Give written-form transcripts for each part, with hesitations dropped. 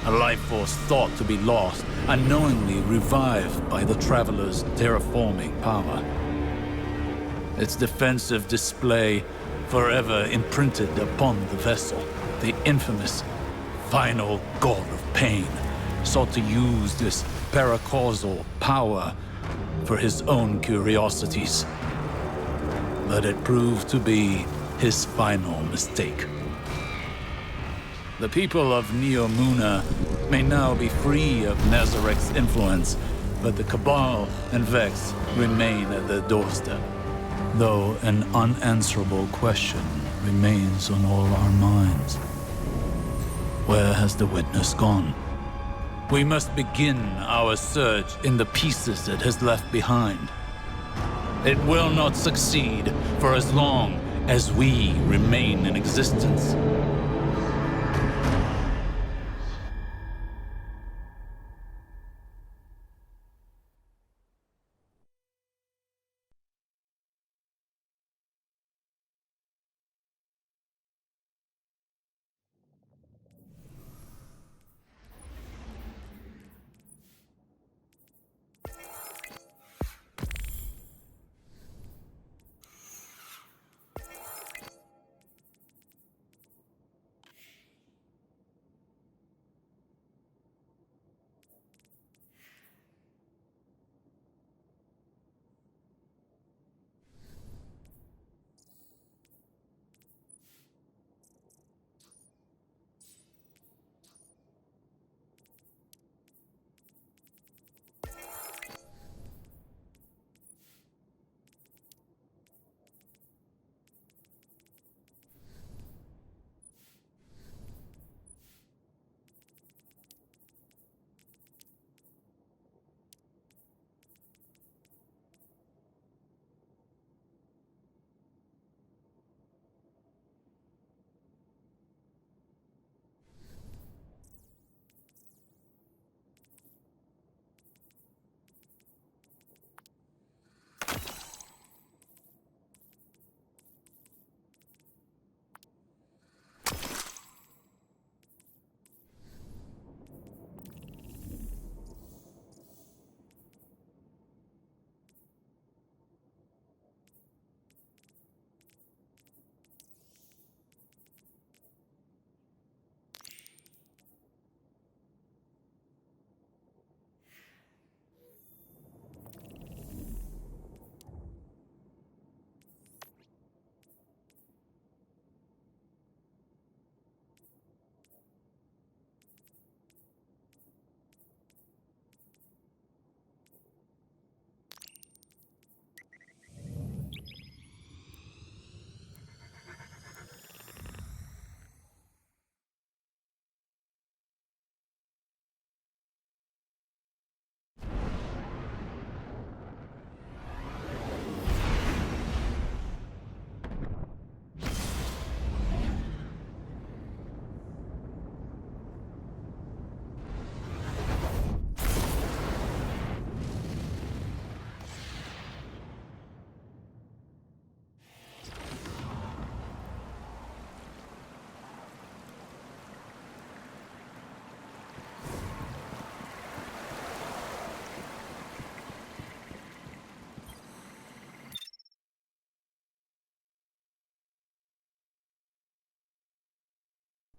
a life force thought to be lost, unknowingly revived by the Traveler's terraforming power. Its defensive display forever imprinted upon the vessel, the infamous final god of pain sought to use this paracausal power for his own curiosities. But it proved to be his final mistake. The people of Neomuna may now be free of Nazarek's influence, but the Cabal and Vex remain at their doorstep. Though an unanswerable question remains on all our minds. Where has the witness gone? We must begin our search in the pieces it has left behind. It will not succeed for as long as we remain in existence.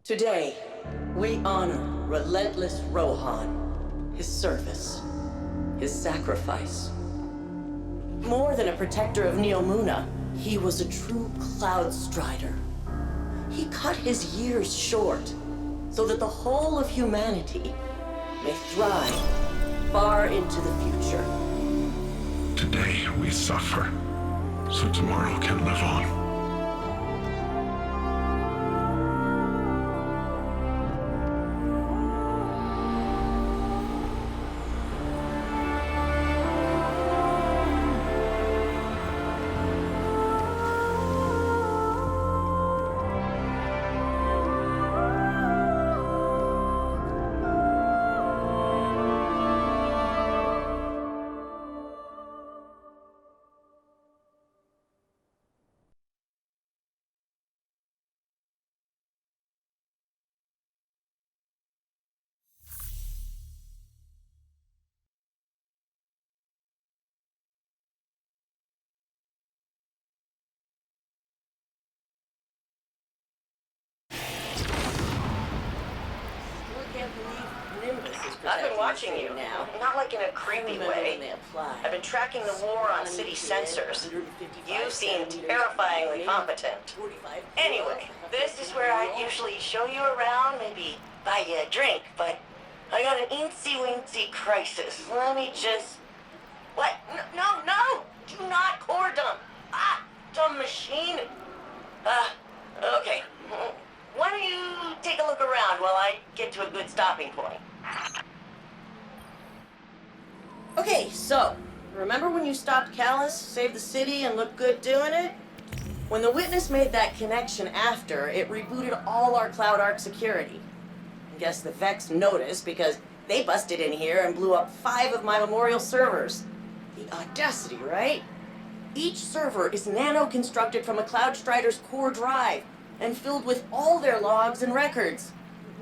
Today, we honor relentless Rohan, his service, his sacrifice. More than a protector of Neomuna, he was a true Cloud Strider. He cut his years short so that the whole of humanity may thrive far into the future. Today we suffer, so tomorrow can live on. believe Nimbus is protecting I've been watching the you. city now. Not like in a I creepy remember when way. they applied. I've been tracking the war on city sensors. You seem terrifyingly competent. Anyway, this is where I usually show you around, maybe buy you a drink, but I got an eensy-weensy crisis. Let me just... What? No! Do not core dump! Dumb machine! Okay. Why don't you take a look around while I get to a good stopping point? Okay, so, remember when you stopped Callus, saved the city, and looked good doing it? When the Witness made that connection after, it rebooted all our CloudArk security. I guess the Vex noticed because they busted in here and blew up 5 of my Memorial servers. The audacity, right? Each server is nano-constructed from a Cloudstrider's core drive and filled with all their logs and records.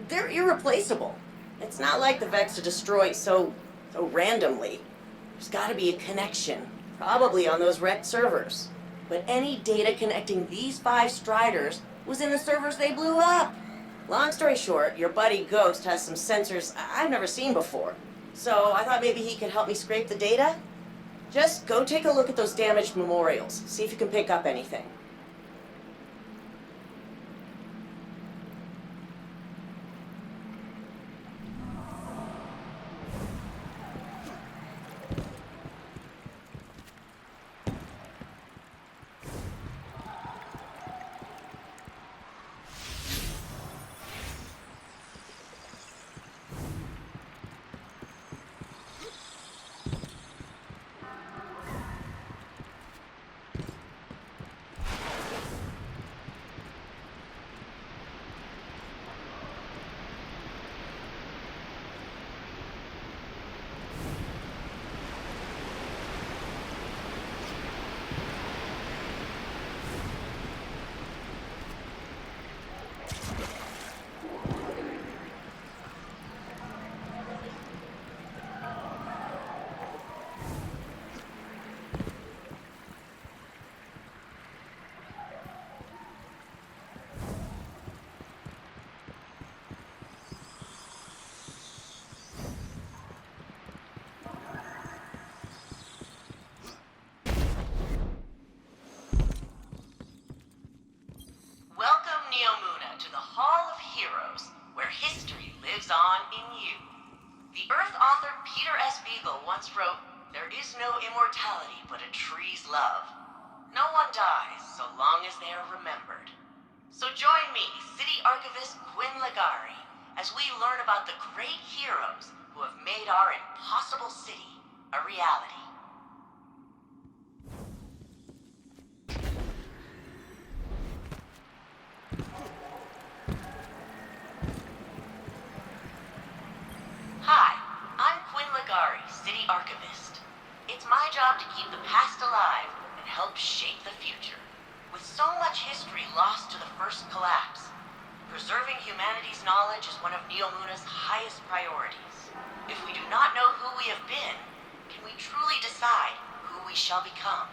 They're irreplaceable. It's not like the Vex are destroyed so randomly. There's gotta be a connection, probably on those wrecked servers. But any data connecting these 5 Striders was in the servers they blew up. Long story short, your buddy Ghost has some sensors I've never seen before. So I thought maybe he could help me scrape the data. Just go take a look at those damaged memorials, see if you can pick up anything. Welcome, Neomuna, to the Hall of Heroes, where history lives on in you. The Earth author Peter S. Beagle once wrote, "There is no immortality but a tree's love. No one dies so long as they are remembered." So join me, City Archivist Quinn Legari, as we learn about the great heroes who have made our impossible city a reality. Hi, I'm Quinn Legari, City Archivist. It's my job to keep the past alive and help shape the future. With so much history lost to the first collapse, preserving humanity's knowledge is one of Neomuna's highest priorities. If we do not know who we have been, can we truly decide who we shall become?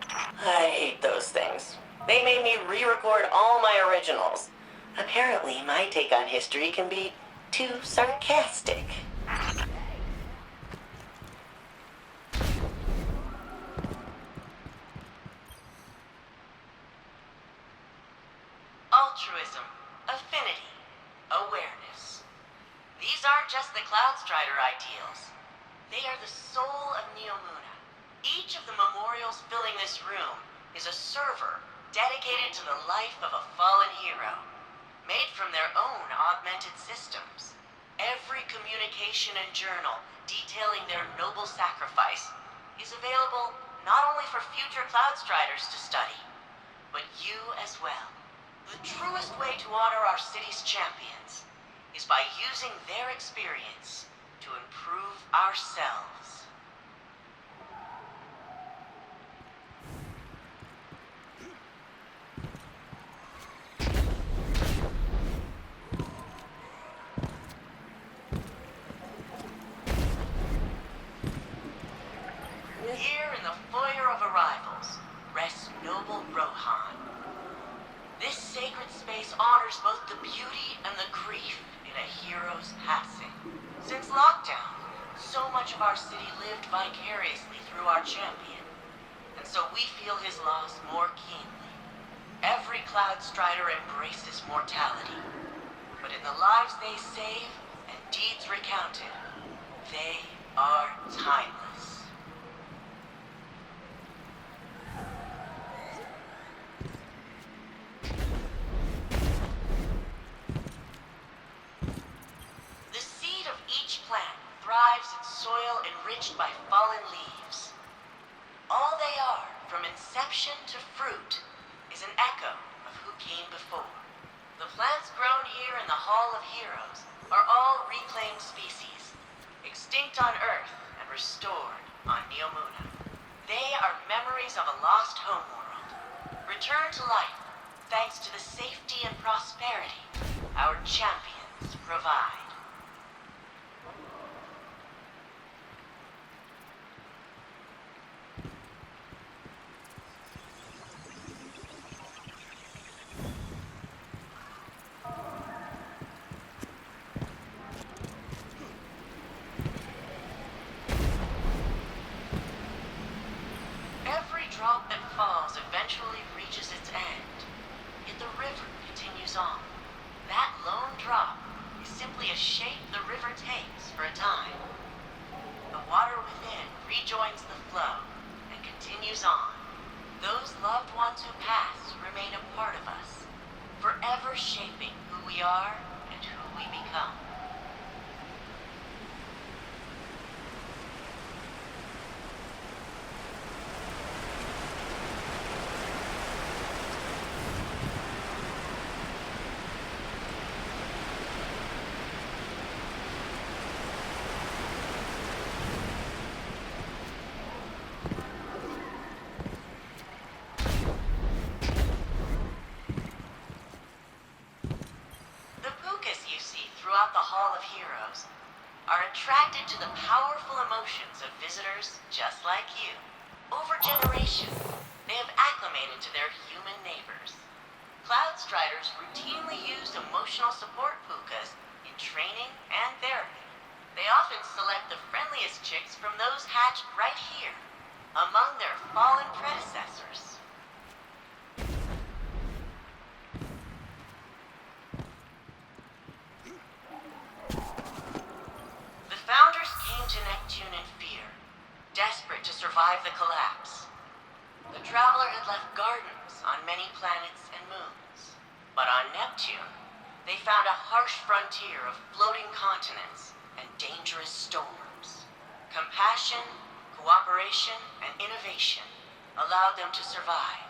I hate those things. They made me re-record all my originals. Apparently, my take on history can be too sarcastic. Altruism, affinity, awareness. These aren't just the Cloudstrider ideals. They are the soul of Neomuna. Each of the memorials filling this room is a server dedicated to the life of a fallen hero, made from their own augmented systems. Every communication and journal detailing their noble sacrifice is available not only for future Cloudstriders to study, but you as well. The truest way to honor our city's champions is by using their experience to improve ourselves. Here in the foyer of arrivals rests noble Rohan. This sacred space honors both the beauty and the grief in a hero's past. so much of our city lived vicariously through our champion, and so we feel his loss more keenly. Every Cloud Strider embraces mortality, but in the lives they save and deeds recounted, they are timeless. The seed of each plant thrives in soil enriched by fallen leaves. All they are, from inception to fruit, is an echo of who came before. The plants grown here in the Hall of Heroes are all reclaimed species, extinct on Earth and restored on Neomuna. They are memories of a lost homeworld, returned to life thanks to the safety and prosperity our champions provide. Every drop that falls eventually reaches its end, yet the river continues on. That lone drop is simply a shape the river takes for a time. The water within rejoins the flow and continues on. Those loved ones who pass remain a part of us, forever shaping who we are and who we become. Throughout the Hall of Heroes are attracted to the powerful emotions of visitors just like you. Over generations, they have acclimated to their human neighbors. Cloud Striders routinely use emotional support pukas in training and therapy. They often select the friendliest chicks from those hatched right here, among their fallen predecessors. Founders came to Neptune in fear, desperate to survive the collapse. The Traveler had left gardens on many planets and moons. But on Neptune, they found a harsh frontier of floating continents and dangerous storms. Compassion, cooperation, and innovation allowed them to survive,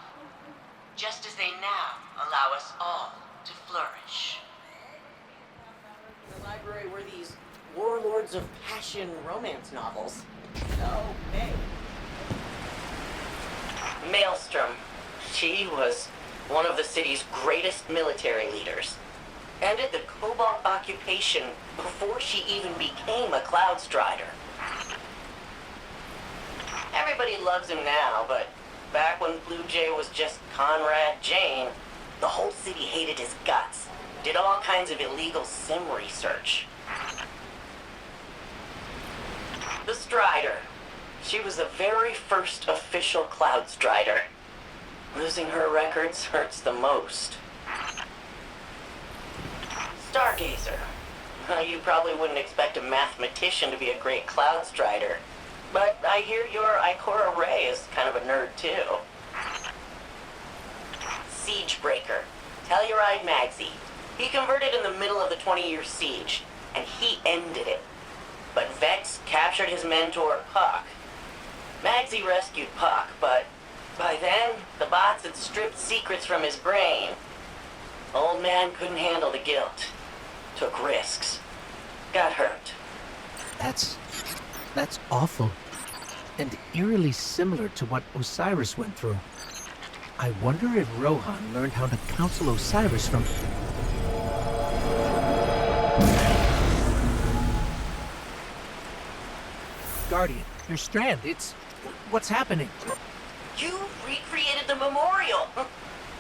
just as they now allow us all to flourish. In the library were these Warlords of Passion romance novels. Okay. Maelstrom. She was one of the city's greatest military leaders. Ended the Cobalt occupation before she even became a Cloud Strider. Everybody loves him now, but back when Blue Jay was just Conrad Jane, the whole city hated his guts. Did all kinds of illegal sim research. The Strider. She was the very first official Cloud Strider. Losing her records hurts the most. Stargazer. You probably wouldn't expect a mathematician to be a great Cloud Strider, but I hear your Ikora Ray is kind of a nerd too. Siegebreaker. Telluride Magsy. He converted in the middle of the 20-year siege, and he ended it. But Vex captured his mentor, Puck. Magsy rescued Puck, but by then, the bots had stripped secrets from his brain. Old man couldn't handle the guilt. Took risks. Got hurt. That's awful. And eerily similar to what Osiris went through. I wonder if Rohan learned how to counsel Osiris from... Guardian, your strand, what's happening? You recreated the memorial!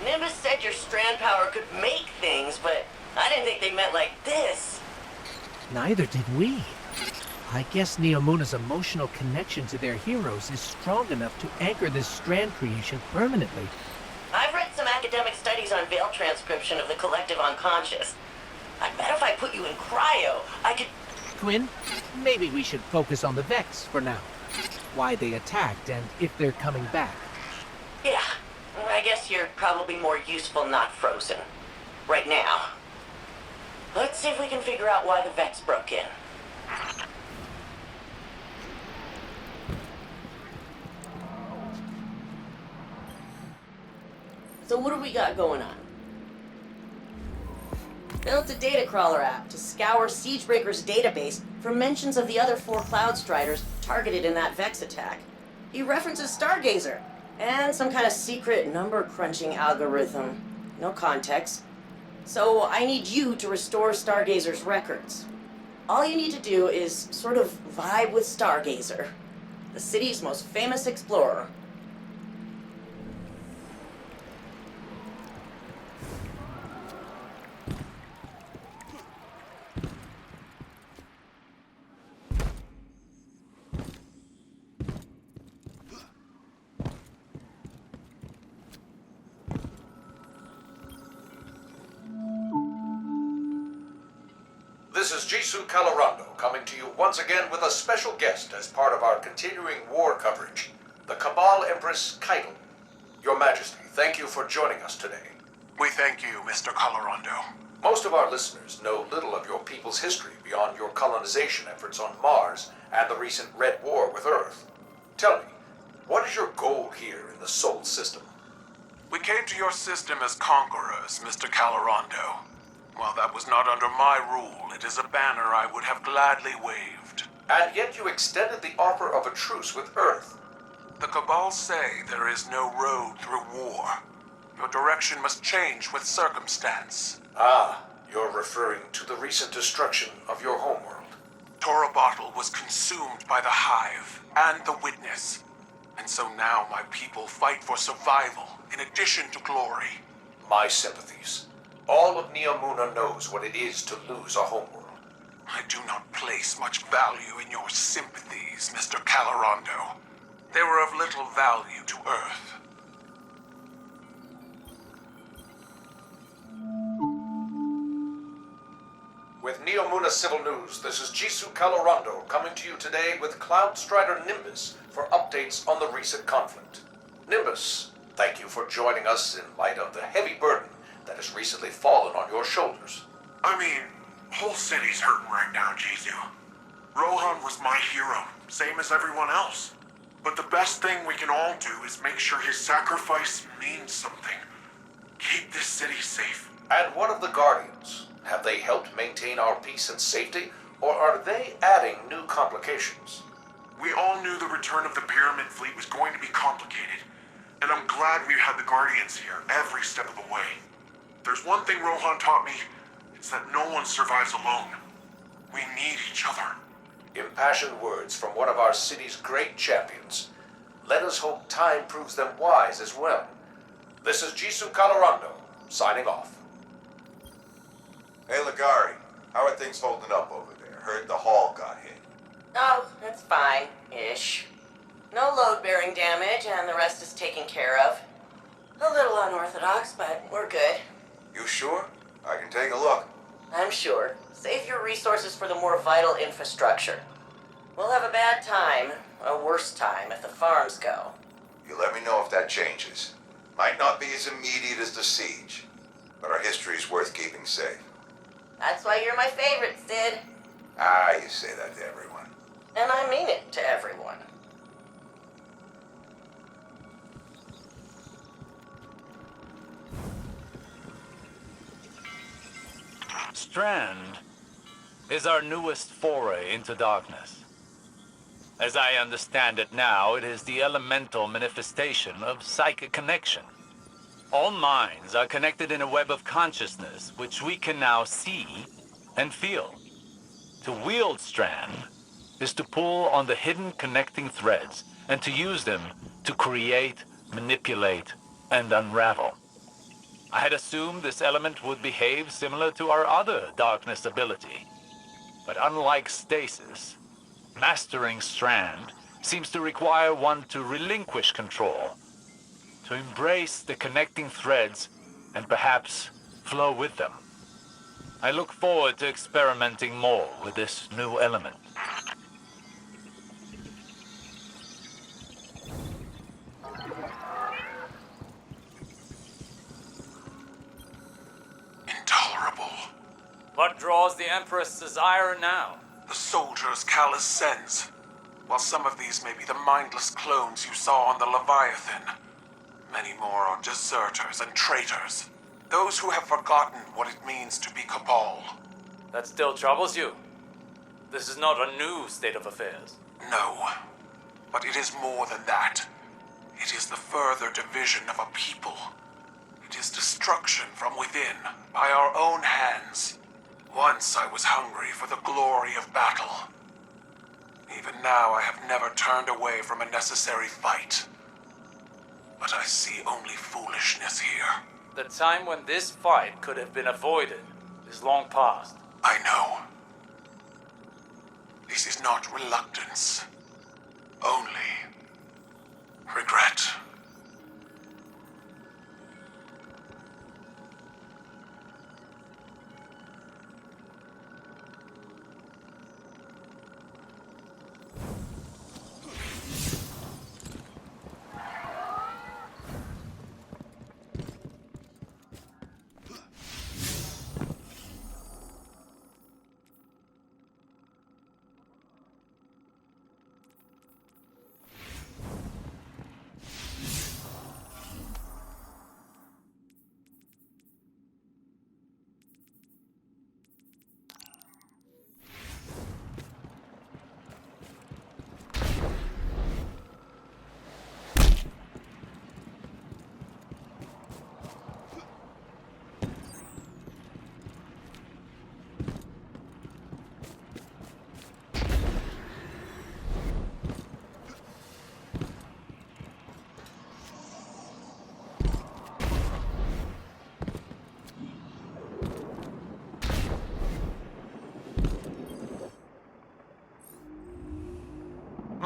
Nimbus said your strand power could make things, but I didn't think they meant like this. Neither did we. I guess Neomuna's emotional connection to their heroes is strong enough to anchor this strand creation permanently. I've read some academic studies on veil transcription of the collective unconscious. I bet if I put you in cryo, I could... Quinn, maybe we should focus on the Vex for now. Why they attacked and if they're coming back. Yeah, I guess you're probably more useful not frozen. Right now. Let's see if we can figure out why the Vex broke in. So what do we got going on? Built a data crawler app to scour Siegebreaker's database for mentions of the other 4 Cloud Striders targeted in that Vex attack. He references Stargazer and some kind of secret number-crunching algorithm. No context. So I need you to restore Stargazer's records. All you need to do is sort of vibe with Stargazer, the city's most famous explorer. This is Jisoo Calorando coming to you once again with a special guest as part of our continuing war coverage, the Cabal Empress Keitel. Your Majesty, thank you for joining us today. We thank you, Mr. Colorado. Most of our listeners know little of your people's history beyond your colonization efforts on Mars and the recent Red War with Earth. Tell me, what is your goal here in the Sol system? We came to your system as conquerors, Mr. Calorando. While that was not under my rule, it is a banner I would have gladly waved. And yet you extended the offer of a truce with Earth. The Cabal say there is no road through war. Your direction must change with circumstance. Ah, you're referring to the recent destruction of your homeworld. Torabottle was consumed by the Hive and the Witness. And so now my people fight for survival in addition to glory. My sympathies. All of Neomuna knows what it is to lose a homeworld. I do not place much value in your sympathies, Mr. Calorando. They were of little value to Earth. With Neomuna Civil News, this is Jisoo Calorando coming to you today with Cloud Strider Nimbus for updates on the recent conflict. Nimbus, thank you for joining us in light of the heavy burden that has recently fallen on your shoulders. I mean, whole city's hurting right now, Jisoo. Rohan was my hero, same as everyone else. But the best thing we can all do is make sure his sacrifice means something. Keep this city safe. And what of the Guardians? Have they helped maintain our peace and safety, or are they adding new complications? We all knew the return of the Pyramid Fleet was going to be complicated, and I'm glad we had the Guardians here every step of the way. There's one thing Rohan taught me, it's that no one survives alone. We need each other. Impassioned words from one of our city's great champions. Let us hope time proves them wise as well. This is Jisoo Calorando, signing off. Hey, Ligari, how are things holding up over there? Heard the hall got hit. Oh, it's fine-ish. No load-bearing damage, and the rest is taken care of. A little unorthodox, but we're good. You sure? I can take a look. I'm sure. Save your resources for the more vital infrastructure. We'll have a bad time, a worse time, if the farms go. You let me know if that changes. Might not be as immediate as the siege, but our history's worth keeping safe. That's why you're my favorite, Sid. Ah, you say that to everyone. And I mean it to everyone. Strand is our newest foray into darkness. As I understand it now, it is the elemental manifestation of psychic connection. All minds are connected in a web of consciousness, which we can now see and feel. To wield Strand is to pull on the hidden connecting threads and to use them to create, manipulate, and unravel. I had assumed this element would behave similar to our other darkness ability. But unlike stasis, Mastering Strand seems to require one to relinquish control, to embrace the connecting threads and perhaps flow with them. I look forward to experimenting more with this new element. Intolerable. What draws the Empress' desire now? The soldiers Callus sends. While some of these may be the mindless clones you saw on the Leviathan, many more are deserters and traitors. Those who have forgotten what it means to be Cabal. That still troubles you? This is not a new state of affairs. No, but it is more than that. It is the further division of a people. It is destruction from within, by our own hands. Once I was hungry for the glory of battle. Even now I have never turned away from a necessary fight. But I see only foolishness here. The time when this fight could have been avoided is long past. I know. This is not reluctance. Only regret.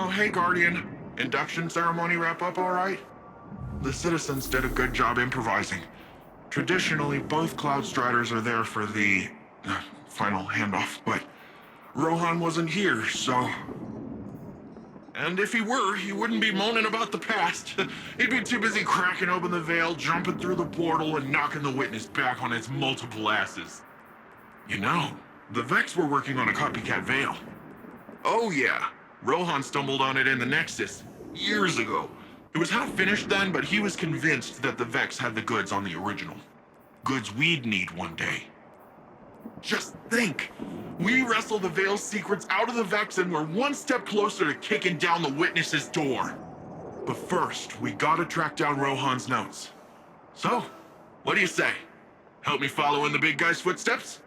Oh, hey, Guardian. Induction ceremony wrap up all right? The citizens did a good job improvising. Traditionally, both Cloud Striders are there for the final handoff, but Rohan wasn't here, so... And if he were, he wouldn't be moaning about the past. He'd be too busy cracking open the veil, jumping through the portal, and knocking the witness back on its multiple asses. You know, the Vex were working on a copycat veil. Oh yeah, Rohan stumbled on it in the Nexus, years ago. It was half finished then, but he was convinced that the Vex had the goods on the original. Goods we'd need one day. Just think! We wrestle the Veil's secrets out of the Vex and we're one step closer to kicking down the Witness's door. But first, we gotta track down Rohan's notes. So, what do you say? Help me follow in the big guy's footsteps?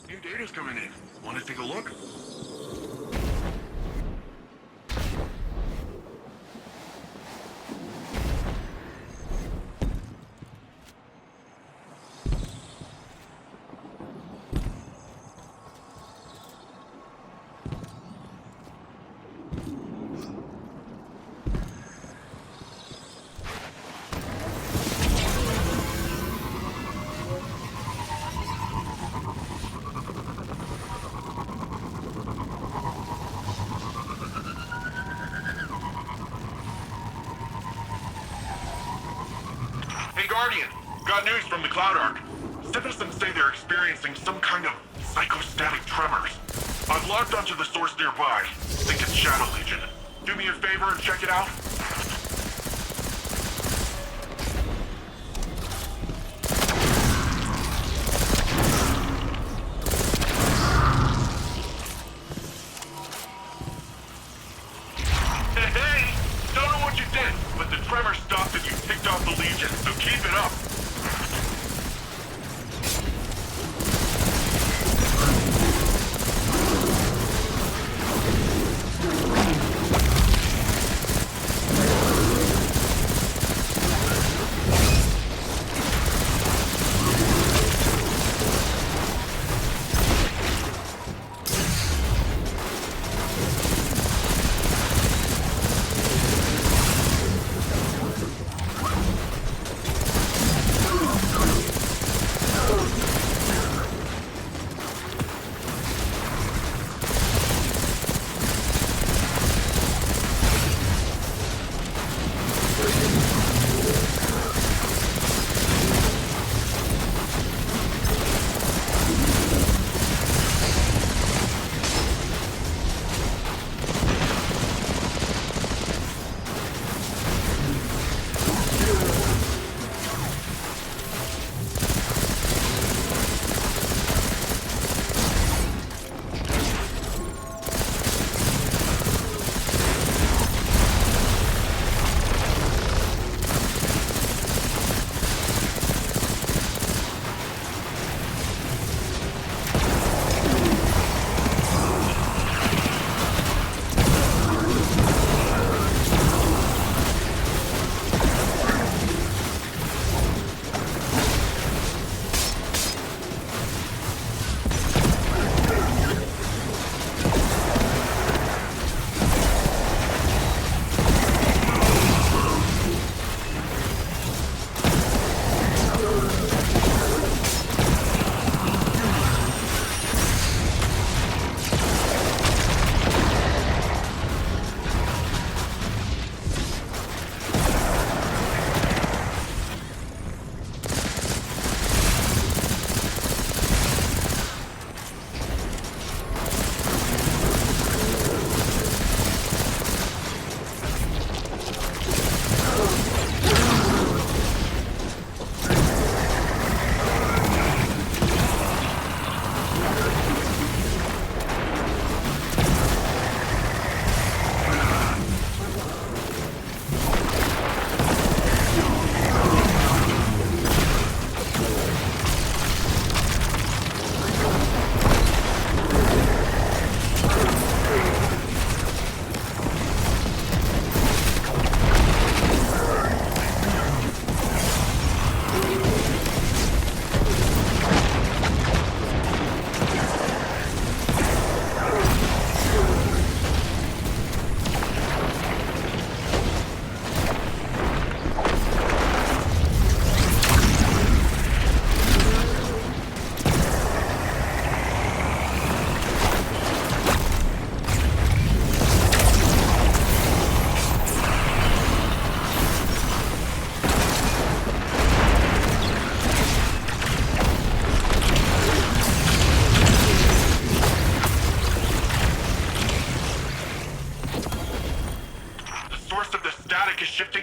New data's coming in. Want to take a look? Guardian. Got news from the Cloud Ark. Citizens say they're experiencing some kind of psychostatic tremors. I've logged onto the source nearby. Think it's Shadow Legion. Do me a favor and check it out. Hey! Don't know what you did, but the tremor stopped and you picked off the Legion, so keep it up.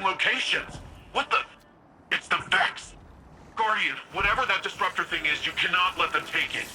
Locations. What the? It's the Vex. Guardian, whatever that disruptor thing is, you cannot let them take it.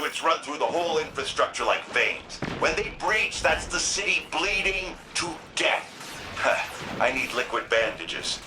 conduits run through the whole infrastructure like veins. When they breach, that's the city bleeding to death. I need liquid bandages.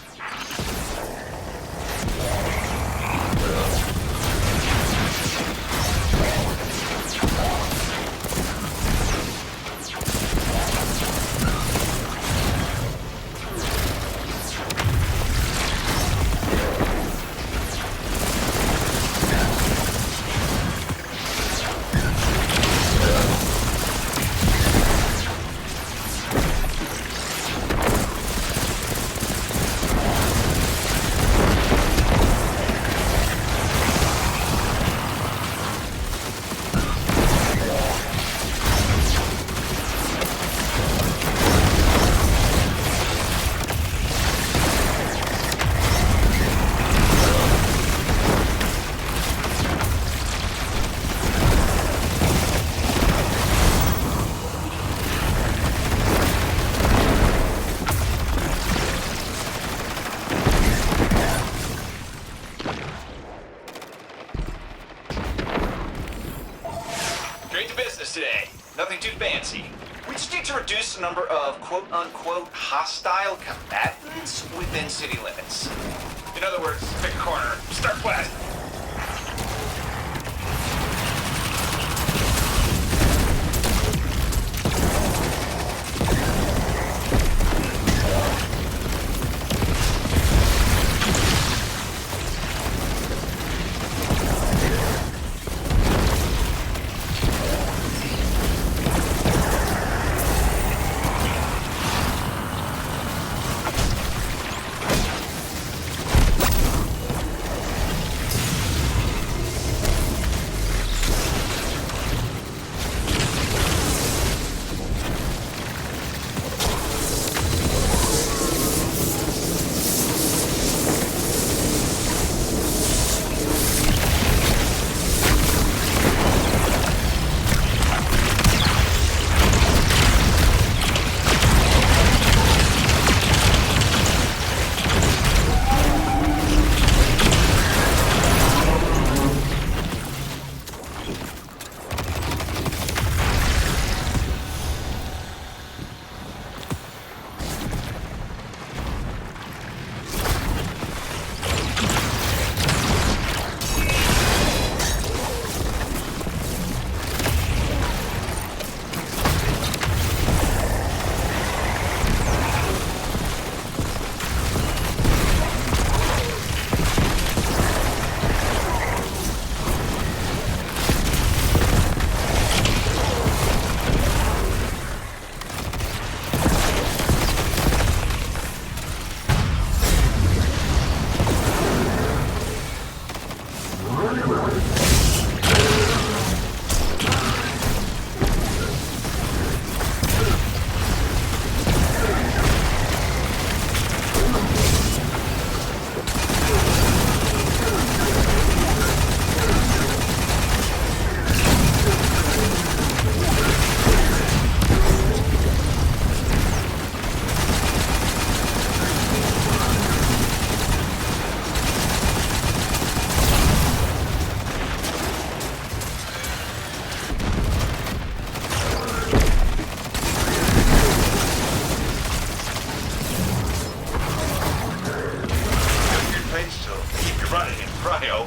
Today. Nothing too fancy. We just need to reduce the number of quote-unquote hostile combatants within city limits. In other words, pick a corner, start blasting.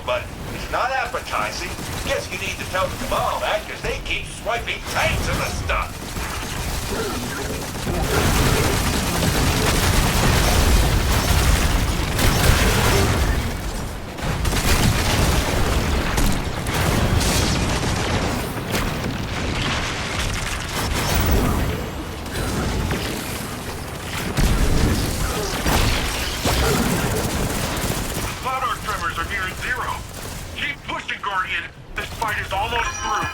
But it's not appetizing. Guess you need to tell the Cabal that, because they keep swiping tanks of the stuff. This fight is almost through.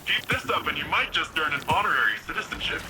Keep this up and you might just earn an honorary citizenship.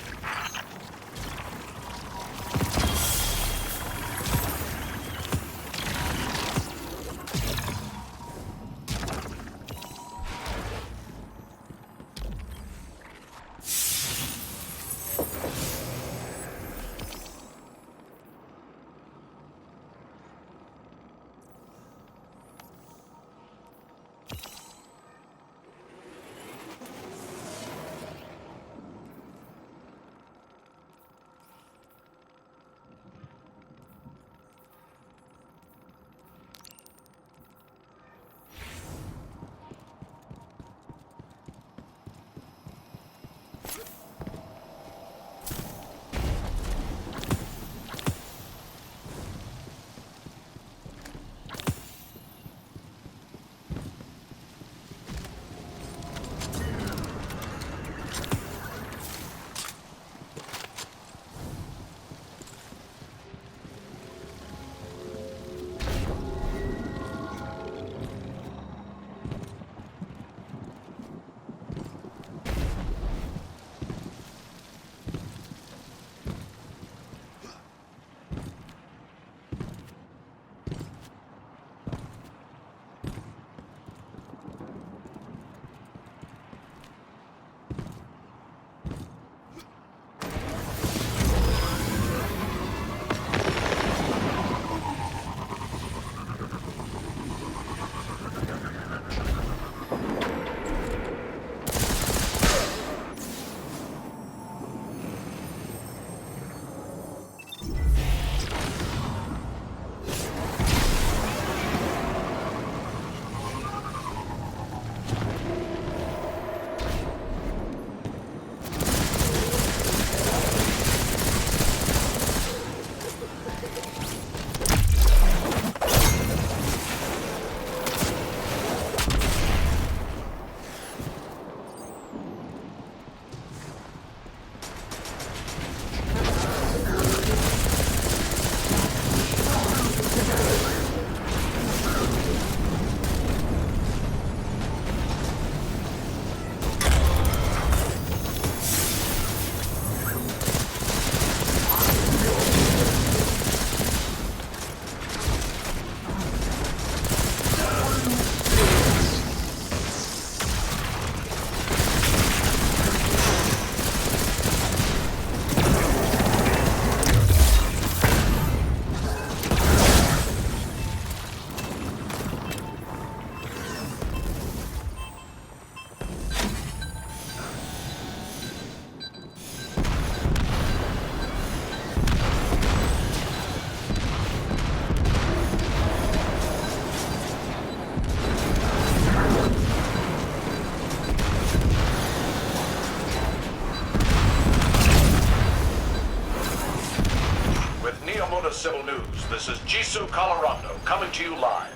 Civil News, this is Jisoo Colorado coming to you live.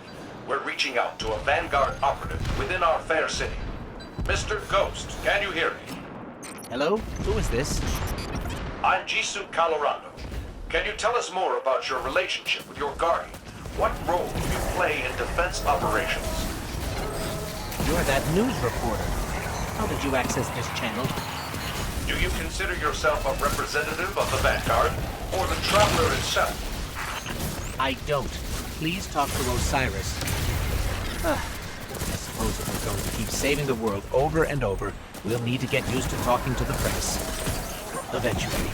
We're reaching out to a Vanguard operative within our fair city. Mr. Ghost, can you hear me? Hello? Who is this? I'm Jisoo Colorado. Can you tell us more about your relationship with your guardian? What role do you play in defense operations? You're that news reporter. How did you access this channel? Do you consider yourself a representative of the Vanguard, or the Traveler itself? I don't. Please talk to Osiris. I suppose if we're going to keep saving the world over and over, we'll need to get used to talking to the press. Eventually.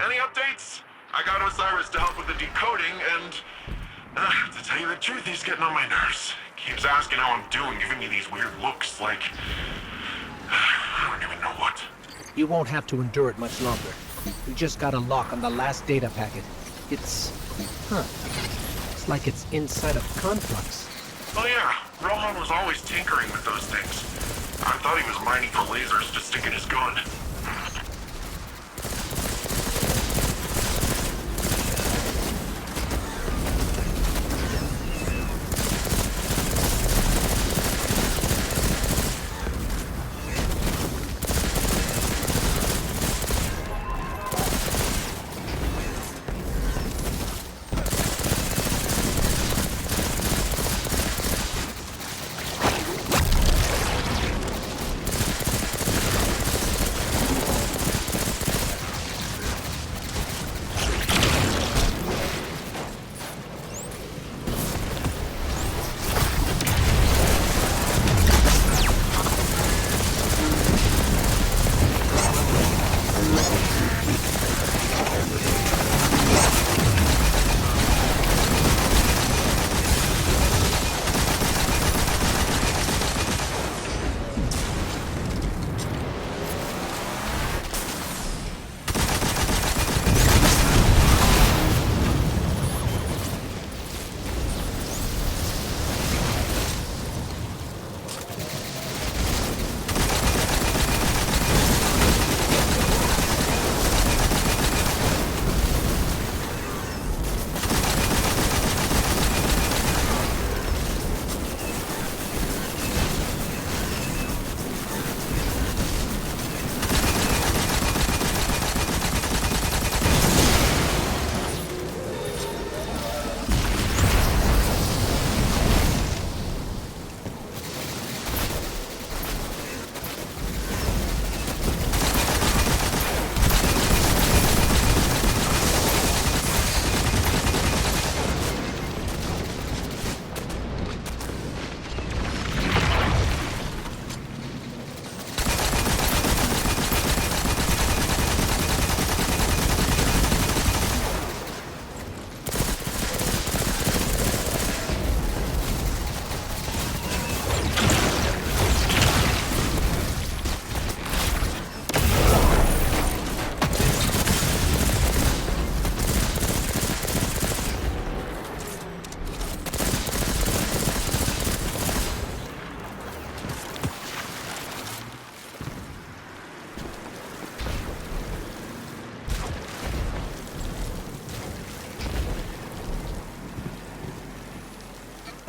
Any updates? I got Osiris to help with the decoding, and Tell you the truth, he's getting on my nerves. Keeps asking how I'm doing, giving me these weird looks like... I don't even know what. You won't have to endure it much longer. We just got a lock on the last data packet. It's... It's like it's inside a Conflux. Oh yeah, Rohan was always tinkering with those things. I thought he was mining for lasers to stick in his gun.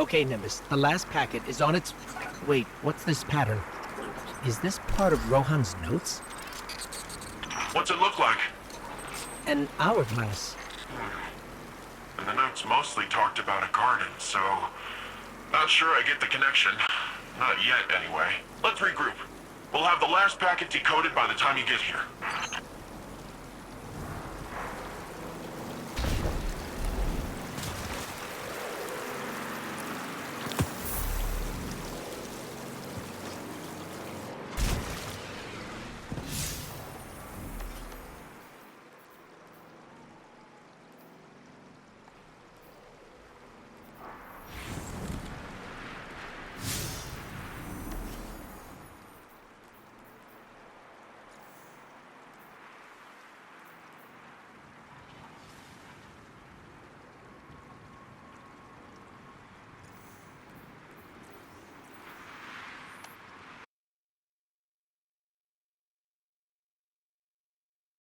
Okay, Nimbus, the last packet is on its... Wait, what's this pattern? Is this part of Rohan's notes? What's it look like? An hourglass. And the notes mostly talked about a garden, so... Not sure I get the connection. Not yet, anyway. Let's regroup. We'll have the last packet decoded by the time you get here.